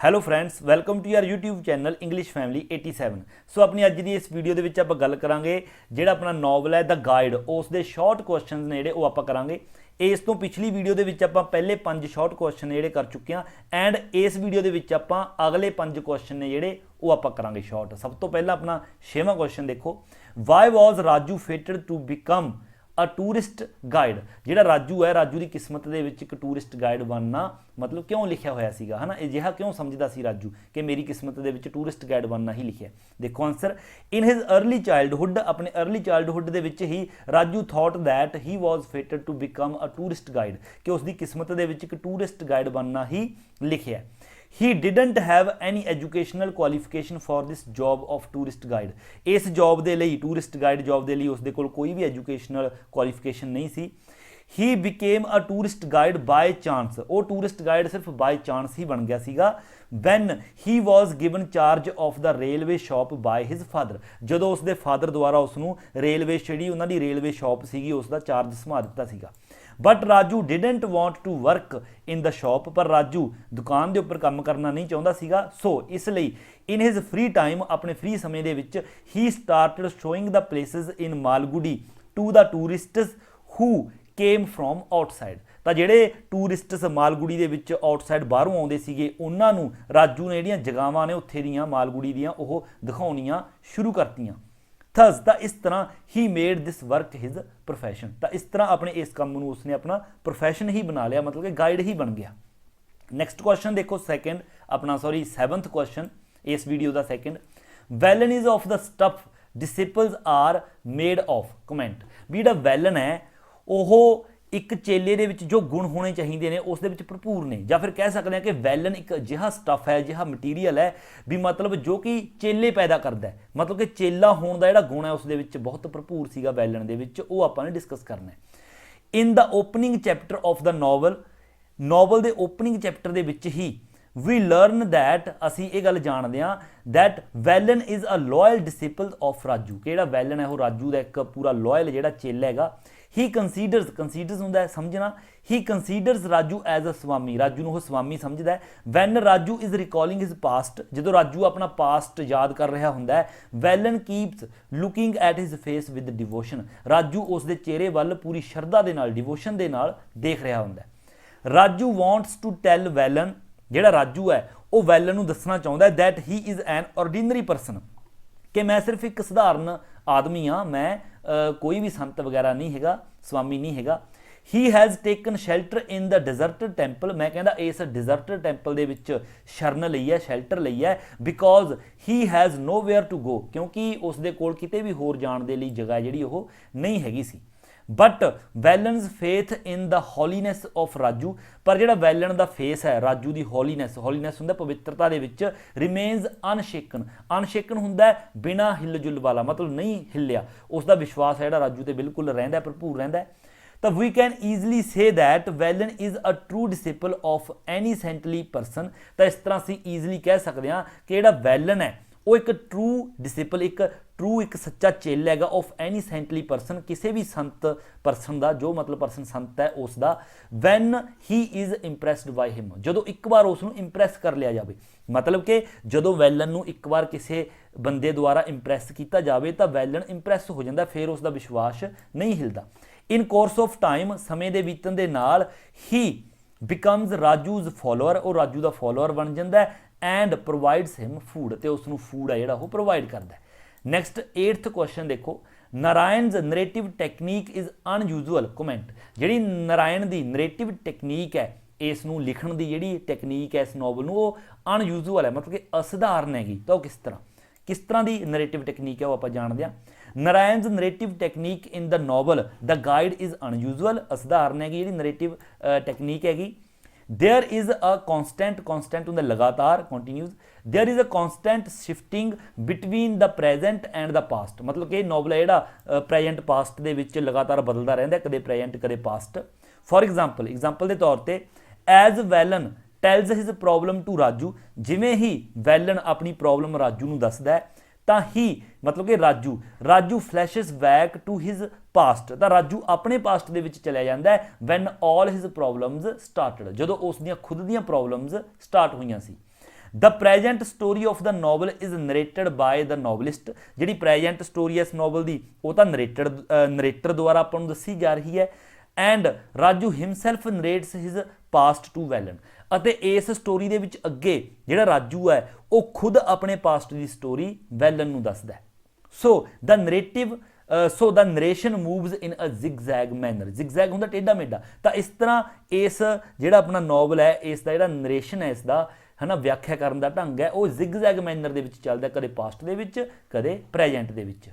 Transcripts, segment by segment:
Hello friends, welcome to your YouTube channel English family 87। So ਆਪਣੀ ਅੱਜ ਦੀ ਇਸ video ਦੇ ਵਿੱਚ ਆਪਾਂ ਗੱਲ ਕਰਾਂਗੇ ਜਿਹੜਾ ਆਪਣਾ ਨੋਵਲ ਹੈ ਦ ਗਾਈਡ, ਉਸ ਦੇ ਸ਼ਾਰਟ ਕੁਐਸਚਨਸ ਨੇ ਜਿਹੜੇ ਉਹ ਆਪਾਂ ਕਰਾਂਗੇ। ਇਸ ਤੋਂ ਪਿਛਲੀ ਵੀਡੀਓ ਦੇ ਵਿੱਚ ਆਪਾਂ ਪਹਿਲੇ 5 ਸ਼ਾਰਟ ਕੁਐਸਚਨ ਜਿਹੜੇ ਕਰ ਚੁੱਕੇ ਹਾਂ ਐਂਡ ਇਸ ਵੀਡੀਓ ਦੇ ਵਿੱਚ ਆਪਾਂ ਅਗਲੇ 5 ਕੁਐਸਚਨ ਨੇ ਜਿਹੜੇ ਉਹ ਆਪਾਂ ਕਰਾਂਗੇ ਸ਼ਾਰਟ। ਸਭ ਤੋਂ ਪਹਿਲਾਂ ਆਪਣਾ 6ਵਾਂ ਕੁਐਸਚਨ ਦੇਖੋ, why was Raju fated to become a tourist guide. ਜਿਹੜਾ ਰਾਜੂ ਹੈ, ਰਾਜੂ ਦੀ ਕਿਸਮਤ ਦੇ ਵਿੱਚ ਇੱਕ ਟੂਰਿਸਟ ਗਾਈਡ ਬਣਨਾ ਮਤਲਬ ਕਿਉਂ ਲਿਖਿਆ ਹੋਇਆ ਸੀਗਾ, ਹੈ ਨਾ। ਅਜਿਹਾ ਕਿਉਂ ਸਮਝਦਾ ਸੀ ਰਾਜੂ ਕਿ ਮੇਰੀ ਕਿਸਮਤ ਦੇ ਵਿੱਚ ਟੂਰਿਸਟ ਗਾਈਡ ਬਣਨਾ ਹੀ ਲਿਖਿਆ। ਦੇਖੋ answer, in his early childhood, ਆਪਣੇ अर्ਲੀ ਚਾਈਲਡਹੁੱਡ ਦੇ ਵਿੱਚ ਹੀ Raju thought that he was fated to become a tourist guide, ਕਿ ਉਸ ਦੀ ਕਿਸਮਤ ਦੇ ਵਿੱਚ ਇੱਕ ਟੂਰਿਸਟ ਗਾਈਡ ਬਣਨਾ ਹੀ ਲਿਖਿਆ। He didn't have any educational qualification for this job of tourist guide। ਇਸ ਜੌਬ ਦੇ ਲਈ, ਟੂਰਿਸਟ ਗਾਈਡ ਜੌਬ ਦੇ ਲਈ ਉਸਦੇ ਕੋਲ ਕੋਈ ਵੀ ਐਜੂਕੇਸ਼ਨਲ ਕੁਆਲੀਫਿਕੇਸ਼ਨ ਨਹੀਂ ਸੀ। He became a tourist guide by chance। ਉਹ ਟੂਰਿਸਟ ਗਾਈਡ ਸਿਰਫ ਬਾਈ ਚਾਂਸ ਹੀ ਬਣ ਗਿਆ ਸੀਗਾ। When he was given charge of the railway shop by his father। ਜਦੋਂ ਉਸਦੇ ਫਾਦਰ ਦੁਆਰਾ ਉਸਨੂੰ ਰੇਲਵੇ, ਜਿਹੜੀ ਉਹਨਾਂ ਦੀ ਰੇਲਵੇ ਸ਼ਾਪ ਸੀਗੀ, ਉਸ ਦਾ ਚਾਰਜ ਸੰਭਾਲ ਦਿੱਤਾ ਸੀਗਾ। But Raju didn't want to work in the shop. ਪਰ ਰਾਜੂ ਦੁਕਾਨ ਦੇ ਉੱਪਰ ਕੰਮ ਕਰਨਾ ਨਹੀਂ ਚਾਹੁੰਦਾ ਸੀਗਾ। ਸੋ ਇਸ ਲਈ ਇਨ ਹਿਜ਼ ਫ੍ਰੀ ਟਾਈਮ, ਆਪਣੇ ਫ੍ਰੀ ਸਮੇਂ ਦੇ ਵਿੱਚ ਹੀ started showing the places in Malgudi to the tourists who came from outside. ਤਾਂ ਜਿਹੜੇ ਟੂਰਿਸਟਸ ਮਾਲਗੁੜੀ ਦੇ ਵਿੱਚ ਆਊਟਸਾਈਡ ਬਾਹਰੋਂ ਆਉਂਦੇ ਸੀਗੇ, ਉਹਨਾਂ ਨੂੰ ਰਾਜੂ ਨੇ ਜਿਹੜੀਆਂ ਜਗ੍ਹਾਵਾਂ ਨੇ ਉੱਥੇ ਦੀਆਂ ਮਾਲਗੁੜੀ ਦੀਆਂ ਉਹ ਦਿਖਾਉਣੀਆਂ ਸ਼ੁਰੂ ਕਰਤੀਆਂ। ਥਸ, ਤਾਂ ਇਸ ਤਰ੍ਹਾਂ ਹੀ ਮੇਡ ਦਿਸ ਵਰਕ ਹਿਜ਼ ਪ੍ਰੋਫੈਸ਼ਨ। ਤਾਂ ਇਸ ਤਰ੍ਹਾਂ ਆਪਣੇ ਇਸ ਕੰਮ ਨੂੰ ਉਸਨੇ ਆਪਣਾ ਪ੍ਰੋਫੈਸ਼ਨ ਹੀ ਬਣਾ ਲਿਆ, ਮਤਲਬ ਕਿ ਗਾਈਡ ਹੀ ਬਣ ਗਿਆ। ਨੈਕਸਟ ਕੁਐਸਚਨ ਦੇਖੋ, ਸੈਕੰਡ ਆਪਣਾ 7th ਕੁਐਸਚਨ ਇਸ ਵੀਡੀਓ ਦਾ second, Velan is of the stuff disciples are made of. Comment ਵੀ ਜਿਹੜਾ ਵੈਲਨ ਹੈ ਉਹ ਇੱਕ ਚੇਲੇ ਦੇ ਵਿੱਚ ਜੋ ਗੁਣ ਹੋਣੇ ਚਾਹੀਦੇ ਨੇ ਉਸ ਦੇ ਵਿੱਚ ਭਰਪੂਰ ਨੇ, ਜਾਂ ਫਿਰ ਕਹਿ ਸਕਦੇ ਹਾਂ ਕਿ ਵੈਲਨ ਇੱਕ ਅਜਿਹਾ ਸਟੱਫ ਹੈ, ਅਜਿਹਾ ਮਟੀਰੀਅਲ ਹੈ ਵੀ ਮਤਲਬ ਜੋ ਕਿ ਚੇਲੇ ਪੈਦਾ ਕਰਦਾ ਹੈ, ਮਤਲਬ ਕਿ ਚੇਲਾ ਹੋਣ ਦਾ ਜਿਹੜਾ ਗੁਣ ਹੈ ਉਸ ਦੇ ਵਿੱਚ ਬਹੁਤ ਭਰਪੂਰ ਸੀਗਾ ਵੈਲਨ ਦੇ ਵਿੱਚ। ਉਹ ਆਪਾਂ ਨੇ ਡਿਸਕਸ ਕਰਨਾ ਹੈ। In the opening chapter of the novel, novel ਦੇ ਓਪਨਿੰਗ ਚੈਪਟਰ ਦੇ ਵਿੱਚ ਹੀ ਵੀ ਲਰਨ ਦੈਟ, ਅਸੀਂ ਇਹ ਗੱਲ ਜਾਣਦੇ ਹਾਂ that Velan is a loyal disciple of Raju, ਕਿ ਜਿਹੜਾ ਵੈਲਨ ਹੈ ਉਹ ਰਾਜੂ ਦਾ ਇੱਕ ਪੂਰਾ ਲੋਇਲ ਜਿਹੜਾ ਚੇਲਾ ਹੈਗਾ। ਹੀ ਕੰਸੀਡਰਸ ਹੁੰਦਾ ਹੈ ਸਮਝਣਾ, he considers Raju as a swami, Raju ਨੂੰ ਉਹ ਸਵਾਮੀ ਸਮਝਦਾ ਹੈ। When Raju is recalling his past, ਜਦੋਂ ਰਾਜੂ ਆਪਣਾ ਪਾਸਟ ਯਾਦ ਕਰ ਰਿਹਾ ਹੁੰਦਾ ਹੈ, Velan keeps looking at his face with devotion, Raju ਉਸ ਦੇ ਚਿਹਰੇ ਵੱਲ ਪੂਰੀ ਸ਼ਰਧਾ ਦੇ ਨਾਲ, ਡਿਵੋਸ਼ਨ ਦੇ ਨਾਲ ਦੇਖ ਰਿਹਾ ਹੁੰਦਾ ਹੈ। ਰਾਜੂ ਵਾਂਟਸ ਟੂ ਟੈਲ ਵੈਲਨ, ਜਿਹੜਾ ਰਾਜੂ ਹੈ ਉਹ ਵੈਲਨ ਨੂੰ ਦੱਸਣਾ ਚਾਹੁੰਦਾ ਹੈ that he is an ordinary person, ਕਿ ਮੈਂ ਸਿਰਫ ਇੱਕ ਸਧਾਰਨ ਆਦਮੀ ਹਾਂ, ਮੈਂ ਕੋਈ ਵੀ ਸੰਤ ਵਗੈਰਾ ਨਹੀਂ ਹੈਗਾ, ਸਵਾਮੀ ਨਹੀਂ ਹੈਗਾ। He has taken shelter in the deserted temple, ਮੈਂ ਕਹਿੰਦਾ ਇਸ ਡਿਜ਼ਰਟਡ ਟੈਂਪਲ ਦੇ ਵਿੱਚ ਸ਼ਰਨ ਲਈ ਹੈ, ਸ਼ੈਲਟਰ ਲਈ ਹੈ। Because he has nowhere to go, ਕਿਉਂਕਿ ਉਸ ਦੇ ਕੋਲ ਕਿਤੇ ਵੀ ਹੋਰ ਜਾਣ ਦੇ ਲਈ ਜਗ੍ਹਾ ਜਿਹੜੀ ਉਹ ਨਹੀਂ ਹੈਗੀ ਸੀ। But Velan's faith in the holiness of Raju, ਪਰ ਜਿਹੜਾ ਵੈਲਨ ਦਾ ਫੇਸ ਹੈ, ਰਾਜੂ ਦੀ ਹੋਲੀਨੈਸ ਹੁੰਦਾ ਪਵਿੱਤਰਤਾ ਦੇ ਵਿੱਚ, ਰਿਮੇਨਸ ਅਨਸ਼ੇਕਨ ਹੁੰਦਾ ਬਿਨਾ ਹਿੱਲ ਜੁਲ ਵਾਲਾ, ਮਤਲਬ ਨਹੀਂ ਹਿੱਲਿਆ। ਉਸ ਦਾ ਵਿਸ਼ਵਾਸ ਹੈ ਜਿਹੜਾ ਰਾਜੂ ਤੇ ਬਿਲਕੁਲ ਰਹਿੰਦਾ, ਭਰਪੂਰ ਰਹਿੰਦਾ। ਤਾਂ we can easily say that Velan is a true disciple of any saintly person. ਤਾਂ ਇਸ ਤਰ੍ਹਾਂ ਅਸੀਂ ਈਜ਼ਲੀ ਕਹਿ ਸਕਦੇ ਹਾਂ ਕਿ ਜਿਹੜਾ ਵੈਲਨ ਹੈ ਉਹ ਇੱਕ ਟਰੂ ਡਿਸਿਪਲ, ਇੱਕ ਸੱਚਾ ਚੇਲਾ ਹੈਗਾ ਆਫ ਐਨੀ ਸੈਂਟਲੀ ਪਰਸਨ, ਕਿਸੇ ਵੀ ਸੰਤ ਪਰਸਨ ਦਾ, ਜੋ ਮਤਲਬ ਪਰਸਨ ਸੰਤ ਹੈ ਉਸ ਦਾ। ਵੈਨ ਹੀ ਇਜ਼ ਇੰਪ੍ਰੈਸਡ ਬਾਈ ਹਿਮ, ਜਦੋਂ ਇੱਕ ਵਾਰ ਉਸ ਨੂੰ ਇੰਪ੍ਰੈਸ ਕਰ ਲਿਆ ਜਾਵੇ, ਮਤਲਬ ਕਿ ਜਦੋਂ ਵੈਲਨ ਨੂੰ ਇੱਕ ਵਾਰ ਕਿਸੇ ਬੰਦੇ ਦੁਆਰਾ ਇੰਪ੍ਰੈਸ ਕੀਤਾ ਜਾਵੇ ਤਾਂ ਵੈਲਨ ਇੰਪ੍ਰੈਸ ਹੋ ਜਾਂਦਾ, ਫਿਰ ਉਸ ਦਾ ਵਿਸ਼ਵਾਸ ਨਹੀਂ ਹਿਲਦਾ। ਇਨ ਕੋਰਸ ਆਫ ਟਾਈਮ, ਸਮੇਂ ਦੇ ਬੀਤਣ ਦੇ ਨਾਲ, ਹੀ ਬਿਕਮਸ ਰਾਜੂਜ਼ ਫੋਲੋਅਰ, ਉਹ ਰਾਜੂ ਦਾ ਫੋਲੋਅਰ ਬਣ ਜਾਂਦਾ ਹੈ। ਐਂਡ ਪ੍ਰੋਵਾਈਡਸ ਹਿਮ ਫੂਡ, ਤੇ ਉਸ ਨੂੰ ਫੂਡ ਹੈ ਜਿਹੜਾ ਉਹ ਪ੍ਰੋਵਾਈਡ ਕਰਦਾ ਹੈ। ਨੈਕਸਟ 8th ਕੁਐਸਚਨ ਦੇਖੋ, ਨਾਰਾਇਣਜ਼ ਨਰੇਟਿਵ ਟੈਕਨੀਕ ਇਜ਼ ਅਨਯੂਜੂਅਲ। ਕਮੈਂਟ, ਜਿਹੜੀ ਨਾਰਾਇਣ ਦੀ ਨਰੇਟਿਵ ਟੈਕਨੀਕ ਹੈ, ਇਸ ਨੂੰ ਲਿਖਣ ਦੀ ਜਿਹੜੀ ਟੈਕਨੀਕ ਹੈ ਇਸ ਨੋਵਲ ਨੂੰ, ਉਹ ਅਨਯੂਜੂਅਲ ਹੈ, ਮਤਲਬ ਕਿ ਅਸਧਾਰਨ ਹੈਗੀ। ਤਾਂ ਉਹ ਕਿਸ ਤਰ੍ਹਾਂ ਦੀ ਨਰੇਟਿਵ ਟੈਕਨੀਕ ਹੈ ਉਹ ਆਪਾਂ ਜਾਣਦੇ ਹਾਂ। Narayan's narrative technique in the novel The Guide is unusual, ਅਸਧਾਰਨ ਹੈਗੀ ਜਿਹੜੀ ਨਰੇਟਿਵ ਟੈਕਨੀਕ ਹੈਗੀ। देयर इज़ अ कॉन्सटेंट ਹੁੰਦਾ लगातार, continues. There is a constant shifting between the present and the past, मतलब कि नॉवल है ਜਿਹੜਾ प्रेजेंट पास्ट ਦੇ ਵਿੱਚ लगातार बदलता ਰਹਿੰਦਾ, ਕਦੇ प्रेजेंट कदे पास्ट। फॉर एग्जाम्पल ਦੇ तौर ਤੇ as Velan tells his problem to Raju, ਜਿਵੇਂ ਹੀ ਵੈਲਨ ਆਪਣੀ प्रॉब्लम ਰਾਜੂ ਨੂੰ ਦੱਸਦਾ ਹੈ ਤਾਂ ਹੀ मतलब कि Raju flashes back to his past, ਤਾਂ ਰਾਜੂ ਆਪਣੇ ਪਾਸਟ ਦੇ ਵਿੱਚ ਚਲਿਆ ਜਾਂਦਾ ਹੈ। When all his problems started, ਜਦੋਂ ਉਸ ਦੀਆਂ ਖੁਦ ਦੀਆਂ ਪ੍ਰੋਬਲਮਸ ਸਟਾਰਟ ਹੋਈਆਂ ਸੀ। The present story of the novel is narrated by the novelist. ਜਿਹੜੀ ਪ੍ਰੈਜੈਂਟ ਸਟੋਰੀ ਹੈ ਇਸ ਨੋਵਲ ਦੀ ਉਹ ਤਾਂ ਨਰੇਟਰ ਦੁਆਰਾ ਆਪਾਂ ਨੂੰ ਦੱਸੀ ਜਾ ਰਹੀ ਹੈ। And Raju himself narrates his past to Velan. ਅਤੇ ਇਸ ਸਟੋਰੀ ਦੇ ਵਿੱਚ ਅੱਗੇ ਜਿਹੜਾ ਰਾਜੂ ਹੈ ਉਹ ਖੁਦ ਆਪਣੇ ਪਾਸਟ ਦੀ ਸਟੋਰੀ ਵੈਲਨ ਨੂੰ ਦੱਸਦਾ ਹੈ। ਸੋ ਦ ਨਰੇਸ਼ਨ ਮੂਵਸ ਇਨ ਅ ਜ਼ਿਗਜ਼ੈਗ ਮੈਨਰ। ਜ਼ਿਗਜ਼ੈਗ ਹੁੰਦਾ ਟੇਢਾ ਮੇਢਾ। ਤਾਂ ਇਸ ਤਰ੍ਹਾਂ ਇਸ ਜਿਹੜਾ ਆਪਣਾ ਨੋਵਲ ਹੈ ਇਸ ਦਾ ਜਿਹੜਾ ਨਰੇਸ਼ਨ ਹੈ ਇਸ ਦਾ ਹੈ ਨਾ ਵਿਆਖਿਆ ਕਰਨ ਦਾ ਢੰਗ ਹੈ ਉਹ ਜ਼ਿਗਜ਼ੈਗ ਮੈਨਰ ਦੇ ਵਿੱਚ ਚੱਲਦਾ, ਕਦੇ ਪਾਸਟ ਦੇ ਵਿੱਚ ਕਦੇ ਪ੍ਰੈਜੈਂਟ ਦੇ ਵਿੱਚ।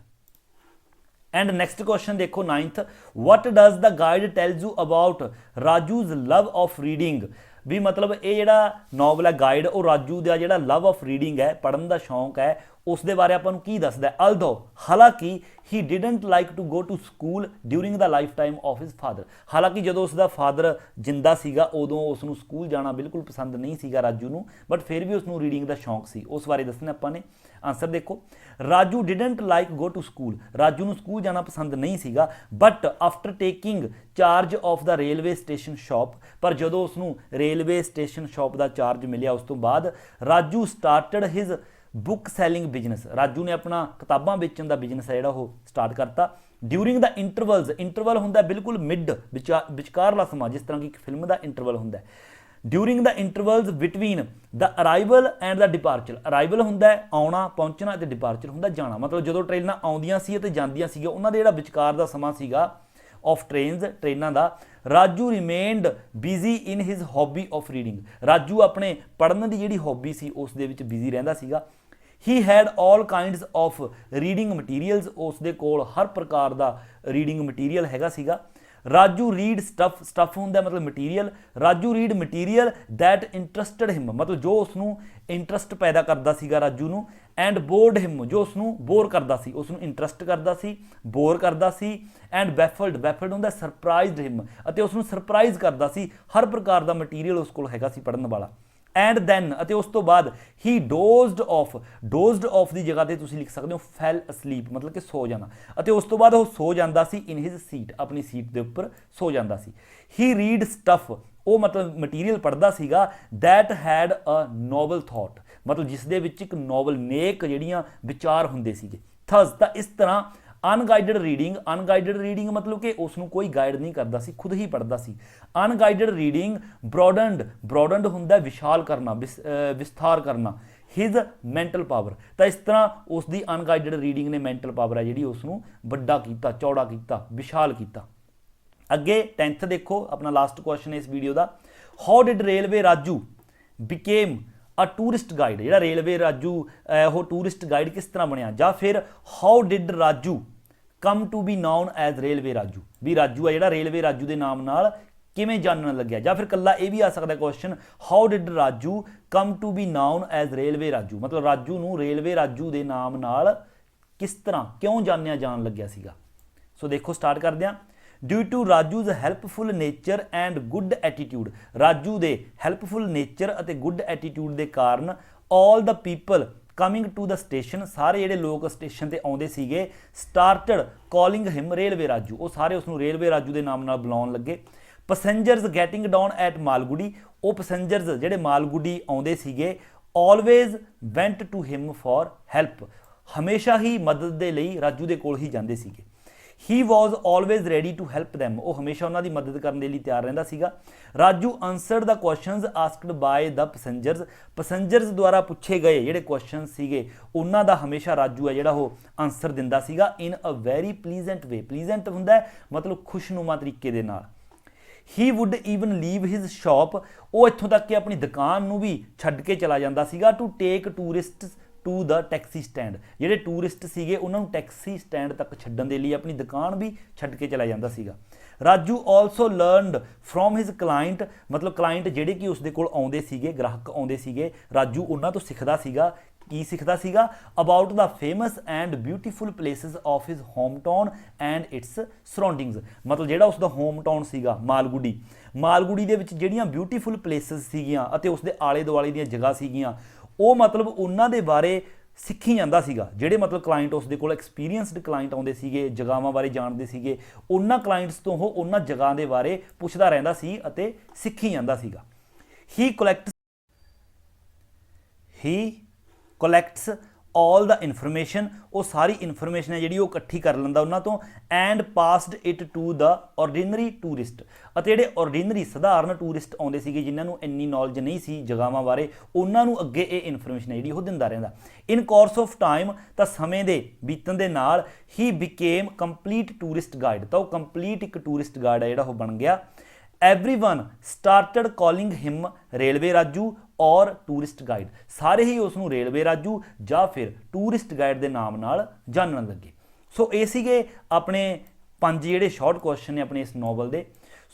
ਐਂਡ ਨੈਕਸਟ ਕੁਐਸਚਨ ਦੇਖੋ 9th, what does the guide tells you about Raju's love of reading. ਵੀ ਮਤਲਬ ਇਹ ਜਿਹੜਾ ਨੋਵਲ ਹੈ ਗਾਈਡ ਉਹ ਰਾਜੂ ਦਾ ਜਿਹੜਾ ਲਵ ਆਫ ਰੀਡਿੰਗ ਹੈ, ਪੜ੍ਹਨ ਦਾ ਸ਼ੌਂਕ ਹੈ, ਉਸ ਦੇ ਬਾਰੇ ਆਪਾਂ ਨੂੰ ਕੀ ਦੱਸਦਾ ਹੈ। ਅਲਦੋ ਹਾਲਾਂਕਿ he didn't like to go to school during the lifetime of his father. ਹਾਲਾਂਕਿ ਜਦੋਂ ਉਸ ਦਾ ਫਾਦਰ ਜਿੰਦਾ ਸੀਗਾ ਉਦੋਂ ਉਸ ਨੂੰ ਸਕੂਲ ਜਾਣਾ ਬਿਲਕੁਲ ਪਸੰਦ ਨਹੀਂ ਸੀਗਾ ਰਾਜੂ ਨੂੰ, ਬਟ ਫਿਰ ਵੀ ਉਸ ਨੂੰ ਰੀਡਿੰਗ ਦਾ ਸ਼ੌਂਕ ਸੀ। ਉਸ ਬਾਰੇ ਦੱਸਣਾ ਆਪਾਂ ਨੇ। ਆਂਸਰ ਦੇਖੋ, Raju didn't like go to school. Raju ਨੂੰ ਸਕੂਲ ਜਾਣਾ ਪਸੰਦ ਨਹੀਂ ਸੀਗਾ, but after taking charge of the railway station shop. ਪਰ ਜਦੋਂ ਉਸ ਨੂੰ ਰੇਲਵੇ ਸਟੇਸ਼ਨ ਸ਼ਾਪ ਦਾ ਚਾਰਜ ਮਿਲਿਆ ਉਸ ਤੋਂ ਬਾਅਦ Raju started his book selling business. Raju ਨੇ ਆਪਣਾ ਕਿਤਾਬਾਂ ਵੇਚਣ ਦਾ ਬਿਜ਼ਨਸ ਹੈ ਜਿਹੜਾ ਉਹ ਸਟਾਰਟ ਕਰਤਾ। ਡਿਊਰਿੰਗ ਦਾ ਇੰਟਰਵਲਸ, ਇੰਟਰਵਲ ਹੁੰਦਾ ਬਿਲਕੁਲ ਮਿਡ ਵਿਚਕਾਰਲਾ ਸਮਾਂ, ਜਿਸ ਤਰ੍ਹਾਂ ਕਿ ਇੱਕ ਫਿਲਮ ਦਾ ਇੰਟਰਵਲ ਹੁੰਦਾ। During the intervals between the arrival and the departure. Arrival ਹੁੰਦਾ ਹੈ ਆਉਣਾ ਪਹੁੰਚਣਾ ਅਤੇ ਡਿਪਾਰਚਰ ਹੁੰਦਾ ਜਾਣਾ। ਮਤਲਬ ਜਦੋਂ ਟ੍ਰੇਨਾਂ ਆਉਂਦੀਆਂ ਸੀ ਅਤੇ ਜਾਂਦੀਆਂ ਸੀਗੀਆਂ ਉਹਨਾਂ ਦਾ ਜਿਹੜਾ ਵਿਚਕਾਰ ਦਾ ਸਮਾਂ ਸੀਗਾ ਆਫ ਟ੍ਰੇਨਾਂ ਦਾ, Raju remained busy in his hobby of reading. Raju ਆਪਣੇ ਪੜ੍ਹਨ ਦੀ ਜਿਹੜੀ ਹੌਬੀ ਸੀ ਉਸ ਦੇ ਵਿੱਚ ਬਿਜ਼ੀ ਰਹਿੰਦਾ ਸੀਗਾ। He had all kinds of reading materials. ਉਸ ਦੇ ਕੋਲ ਹਰ ਪ੍ਰਕਾਰ ਦਾ ਰੀਡਿੰਗ ਮਟੀਰੀਅਲ ਹੈਗਾ ਸੀਗਾ। ਰਾਜੂ ਰੀਡ ਸਟਫ ਹੁੰਦਾ ਮਤਲਬ material. Raju read material that interested him, ਮਤਲਬ ਜੋ ਉਸ ਨੂੰ ਇੰਟਰਸਟ ਪੈਦਾ ਕਰਦਾ ਸੀਗਾ ਰਾਜੂ ਨੂੰ। ਐਂਡ ਬੋਰਡ ਹਿਮ, ਜੋ ਉਸ ਨੂੰ ਬੋਰ ਕਰਦਾ ਸੀ, ਉਸ ਨੂੰ ਇੰਟਰਸਟ ਕਰਦਾ ਸੀ, ਬੋਰ ਕਰਦਾ ਸੀ। ਐਂਡ ਬੈਫਲਡ ਹੁੰਦਾ ਸਰਪ੍ਰਾਈਜ਼ਡ ਹਿਮ, ਅਤੇ ਉਸ ਨੂੰ ਸਰਪ੍ਰਾਈਜ਼ ਕਰਦਾ ਸੀ। ਹਰ ਪ੍ਰਕਾਰ ਦਾ ਮਟੀਰੀਅਲ ਉਸ ਕੋਲ ਹੈਗਾ ਸੀ ਪੜ੍ਹਨ ਵਾਲਾ। ਐਂਡ ਦੈਨ, ਅਤੇ ਉਸ ਤੋਂ ਬਾਅਦ ਹੀ ਡੋਜ਼ਡ ਆਫ ਦੀ ਜਗ੍ਹਾ ਤੇ ਤੁਸੀਂ ਲਿਖ ਸਕਦੇ ਹੋ ਫੈਲ ਅਸਲੀਪ, ਮਤਲਬ ਕਿ ਸੋ ਜਾਣਾ। ਅਤੇ ਉਸ ਤੋਂ ਬਾਅਦ ਉਹ ਸੋ ਜਾਂਦਾ ਸੀ ਇਨ ਹਿਜ਼ ਸੀਟ, ਆਪਣੀ ਸੀਟ ਦੇ ਉੱਪਰ ਸੋ ਜਾਂਦਾ ਸੀ। ਹੀ ਰੀਡ ਸਟਫ, ਉਹ ਮਤਲਬ ਮਟੀਰੀਅਲ ਪੜ੍ਹਦਾ ਸੀਗਾ that had a novel thought, ਮਤਲਬ ਜਿਸ ਦੇ ਵਿੱਚ ਇੱਕ ਨੋਵਲ ਨੇਕ ਜਿਹੜੀਆਂ ਵਿਚਾਰ ਹੁੰਦੇ ਸੀਗੇ। ਥਸ, ਤਾਂ ਇਸ ਤਰ੍ਹਾਂ ਅਨਗਾਈਡਡ ਰੀਡਿੰਗ ਮਤਲਬ ਕਿ ਉਸ ਨੂੰ ਕੋਈ ਗਾਈਡ ਨਹੀਂ ਕਰਦਾ ਸੀ, ਖੁਦ ਹੀ ਪੜ੍ਹਦਾ ਸੀ। ਅਨਗਾਈਡਡ ਰੀਡਿੰਗ ਬ੍ਰੋਡਨਡ ਹੁੰਦਾ ਵਿਸ਼ਾਲ ਕਰਨਾ, ਵਿਸਥਾਰ ਕਰਨਾ। ਹਿਜ਼ ਮੈਂਟਲ ਪਾਵਰ, ਤਾਂ ਇਸ ਤਰ੍ਹਾਂ ਉਸ ਦੀ ਅਨਗਾਈਡਡ ਰੀਡਿੰਗ ਨੇ ਮੈਂਟਲ ਪਾਵਰ ਹੈ ਜਿਹੜੀ ਉਸ ਨੂੰ ਵੱਡਾ ਕੀਤਾ, ਚੌੜਾ ਕੀਤਾ, ਵਿਸ਼ਾਲ ਕੀਤਾ। ਅੱਗੇ 10th ਦੇਖੋ, ਆਪਣਾ ਲਾਸਟ ਕੁਐਸਚਨ ਇਸ ਵੀਡੀਓ ਦਾ। How did railway Raju became a tourist guide. ਜਿਹੜਾ ਰੇਲਵੇ ਰਾਜੂ ਉਹ ਟੂਰਿਸਟ ਗਾਈਡ ਕਿਸ ਤਰ੍ਹਾਂ ਬਣਿਆ, ਜਾਂ ਫਿਰ how did Raju come to be known as railway Raju. ਵੀ ਰਾਜੂ ਹੈ ਜਿਹੜਾ ਰੇਲਵੇ ਰਾਜੂ ਦੇ ਨਾਮ ਨਾਲ ਕਿਵੇਂ ਜਾਣਨ ਲੱਗਿਆ। ਜਾਂ ਫਿਰ ਕੱਲਾ ਇਹ ਵੀ ਆ ਸਕਦਾ question, how did Raju come to be known as railway Raju, ਮਤਲਬ ਰਾਜੂ ਨੂੰ ਰੇਲਵੇ ਰਾਜੂ ਦੇ ਨਾਮ ਨਾਲ ਕਿਸ ਤਰ੍ਹਾਂ ਕਿਉਂ ਜਾਣਿਆ ਜਾਣ ਲੱਗਿਆ ਸੀਗਾ। ਸੋ ਦੇਖੋ ਸਟਾਰਟ ਕਰਦੇ ਹਾਂ। Due to Raju's helpful nature and good attitude. Raju ਦੇ ਹੈਲਪਫੁਲ ਨੇਚਰ ਅਤੇ ਗੁੱਡ ਐਟੀਟਿਊਡ ਦੇ ਕਾਰਨ all the people coming to the station, ਸਾਰੇ ਜਿਹੜੇ ਲੋਕ ਸਟੇਸ਼ਨ ਤੇ ਆਉਂਦੇ ਸੀਗੇ, started calling him railway Raju, ਉਹ ਸਾਰੇ ਉਸ ਨੂੰ ਰੇਲਵੇ ਰਾਜੂ ਦੇ ਨਾਮ ਨਾਲ ਬੁਲਾਉਣ ਲੱਗੇ। Passengers getting down at Malgudi, ਉਹ ਪੈਸੇਂਜਰਸ ਜਿਹੜੇ ਮਾਲਗੁੜੀ ਆਉਂਦੇ ਸੀਗੇ, always went to him for help, ਹਮੇਸ਼ਾ ਹੀ ਮਦਦ ਦੇ ਲਈ ਰਾਜੂ ਦੇ ਕੋਲ ਹੀ ਜਾਂਦੇ ਸੀਗੇ। He was always ready to help them, ਉਹ ਹਮੇਸ਼ਾ ਉਹਨਾਂ ਦੀ ਮਦਦ ਕਰਨ ਦੇ ਲਈ ਤਿਆਰ ਰਹਿੰਦਾ ਸੀਗਾ। ਰਾਜੂ ਆਨਸਰਡ ਦਾ ਕੁਐਸਚਨਸ ਆਸਕਡ ਬਾਏ ਦ ਪੈਸੇਂਜਰਸ ਦੁਆਰਾ ਪੁੱਛੇ ਗਏ ਜਿਹੜੇ ਕੁਐਸਚਨ ਸੀਗੇ ਉਹਨਾਂ ਦਾ ਹਮੇਸ਼ਾ ਰਾਜੂ ਹੈ ਜਿਹੜਾ ਉਹ ਆਨਸਰ ਦਿੰਦਾ ਸੀਗਾ ਇਨ ਅ ਵੈਰੀ ਪਲੀਜ਼ੈਂਟ ਵੇ। ਪਲੀਜ਼ੈਂਟ ਹੁੰਦਾ ਹੈ ਮਤਲਬ ਖੁਸ਼ਨੁਮਾ ਤਰੀਕੇ ਦੇ ਨਾਲ। He would even leave his shop, ਉਹ ਇੱਥੋਂ ਤੱਕ ਕਿ ਆਪਣੀ ਦੁਕਾਨ ਨੂੰ ਵੀ ਛੱਡ ਕੇ ਚਲਾ ਜਾਂਦਾ ਸੀਗਾ। To take tourist to the taxi stand, ਜਿਹੜੇ ਟੂਰਿਸਟ ਸੀਗੇ ਉਹਨਾਂ ਨੂੰ ਟੈਕਸੀ ਸਟੈਂਡ ਤੱਕ ਛੱਡਣ ਦੇ ਲਈ ਆਪਣੀ ਦੁਕਾਨ ਵੀ ਛੱਡ ਕੇ ਚਲਾ ਜਾਂਦਾ ਸੀਗਾ। Raju also learned from his client, ਮਤਲਬ ਕਲਾਇੰਟ ਜਿਹੜੇ ਕਿ ਉਸ ਦੇ ਕੋਲ ਆਉਂਦੇ ਸੀਗੇ, ਗ੍ਰਾਹਕ ਆਉਂਦੇ ਸੀਗੇ, ਰਾਜੂ ਉਹਨਾਂ ਤੋਂ ਸਿੱਖਦਾ ਸੀਗਾ। ਕੀ ਸਿੱਖਦਾ ਸੀਗਾ? About the famous and beautiful places of his home town and its surroundings, ਮਤਲਬ ਜਿਹੜਾ ਉਸ ਦਾ ਹੋਮ ਟਾਊਨ ਸੀਗਾ ਮਾਲਗੁੜੀ ਦੇ ਵਿੱਚ ਜਿਹੜੀਆਂ ਬਿਊਟੀਫੁਲ ਪਲੇਸਿਸ ਸੀਗੀਆਂ ਅਤੇ ਉਸ ਦੇ ਆਲੇ ਦੁਆਲੇ ਦੀਆਂ ਜਗ੍ਹਾ ਸੀਗੀਆਂ, ਉਹ ਮਤਲਬ ਉਹਨਾਂ ਦੇ ਬਾਰੇ ਸਿੱਖੀ ਜਾਂਦਾ ਸੀਗਾ। ਜਿਹੜੇ ਮਤਲਬ ਕਲਾਇੰਟ ਉਸ ਦੇ ਕੋਲ ਐਕਸਪੀਰੀਅੰਸਡ ਕਲਾਇੰਟ ਆਉਂਦੇ ਸੀਗੇ, ਜਗ੍ਹਾਵਾਂ ਬਾਰੇ ਜਾਣਦੇ ਸੀਗੇ, ਉਹਨਾਂ ਕਲਾਇੰਟਸ ਤੋਂ ਉਹ ਉਹਨਾਂ ਜਗ੍ਹਾ ਦੇ ਬਾਰੇ ਪੁੱਛਦਾ ਰਹਿੰਦਾ ਸੀ ਅਤੇ ਸਿੱਖੀ ਜਾਂਦਾ ਸੀਗਾ। ही ਕਲੈਕਟਸ all the information, ਉਹ ਸਾਰੀ ਇਨਫੋਰਮੇਸ਼ਨ ਹੈ ਜਿਹੜੀ ਉਹ ਇਕੱਠੀ ਕਰ ਲੈਂਦਾ ਉਹਨਾਂ ਤੋਂ and passed it to the ordinary tourist, ਅਤੇ ਜਿਹੜੇ ਆਰਡੀਨਰੀ ਸਧਾਰਨ ਟੂਰਿਸਟ ਆਉਂਦੇ ਸੀਗੇ ਜਿਨ੍ਹਾਂ ਨੂੰ ਇੰਨੀ ਨੌਲੇਜ ਨਹੀਂ ਸੀ ਜਗ੍ਹਾਵਾਂ ਬਾਰੇ, ਉਹਨਾਂ ਨੂੰ ਅੱਗੇ ਇਹ ਇਨਫੋਰਮੇਸ਼ਨ ਹੈ ਜਿਹੜੀ ਉਹ ਦਿੰਦਾ ਰਹਿੰਦਾ। ਇਨ ਕੋਰਸ ਆਫ ਟਾਈਮ, ਤਾਂ ਸਮੇਂ ਦੇ ਬੀਤਣ ਦੇ ਨਾਲ ਹੀ ਬਿਕੇਮ ਕੰਪਲੀਟ ਟੂਰਿਸਟ ਗਾਈਡ, ਤਾਂ ਉਹ ਕੰਪਲੀਟ ਇੱਕ ਟੂਰਿਸਟ ਗਾਈਡ ਹੈ ਜਿਹੜਾ ਉਹ ਬਣ ਗਿਆ। everyone started calling him railway Raju और टूरिस्ट गाइड, सारे ही उसनूं रेलवे राजू ਜਾਂ ਫਿਰ टूरिस्ट गाइड ਦੇ ਨਾਮ ਨਾਲ ਜਾਣਨ ਲੱਗੇ। ਸੋ ਇਹ ਸੀਗੇ ਆਪਣੇ 5 ਜਿਹੜੇ ਸ਼ਾਰਟ ਕੁਐਸਚਨ ਨੇ ਆਪਣੇ ਇਸ ਨੋਵਲ ਦੇ।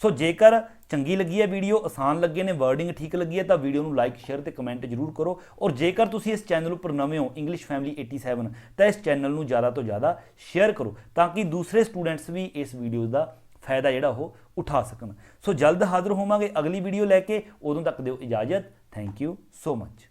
ਸੋ ਜੇਕਰ ਚੰਗੀ ਲੱਗੀ ਹੈ ਵੀਡੀਓ, ਆਸਾਨ ਲੱਗੇ ਨੇ, ਵਰਡਿੰਗ ਠੀਕ ਲੱਗੀ ਹੈ ਤਾਂ ਵੀਡੀਓ ਨੂੰ ਲਾਈਕ ਸ਼ੇਅਰ ਤੇ ਕਮੈਂਟ ਜ਼ਰੂਰ ਕਰੋ। ਔਰ ਜੇਕਰ ਤੁਸੀਂ ਇਸ ਚੈਨਲ ਉੱਪਰ ਨਵੇਂ ਹੋ ਇੰਗਲਿਸ਼ ਫੈਮਿਲੀ 87 ਤਾਂ ਇਸ ਚੈਨਲ ਨੂੰ ਜ਼ਿਆਦਾ ਤੋਂ ਜ਼ਿਆਦਾ ਸ਼ੇਅਰ ਕਰੋ ਤਾਂ ਕਿ ਦੂਸਰੇ ਸਟੂਡੈਂਟਸ ਵੀ ਇਸ ਵੀਡੀਓ ਦਾ ਫਾਇਦਾ ਜਿਹੜਾ ਉਹ ਉਠਾ ਸਕਣ। ਸੋ ਜਲਦ ਹਾਜ਼ਰ ਹੋਵਾਂਗੇ ਅਗਲੀ ਵੀਡੀਓ ਲੈ ਕੇ, ਉਦੋਂ ਤੱਕ ਦਿਓ ਇਜਾਜ਼ਤ। Thank you so much.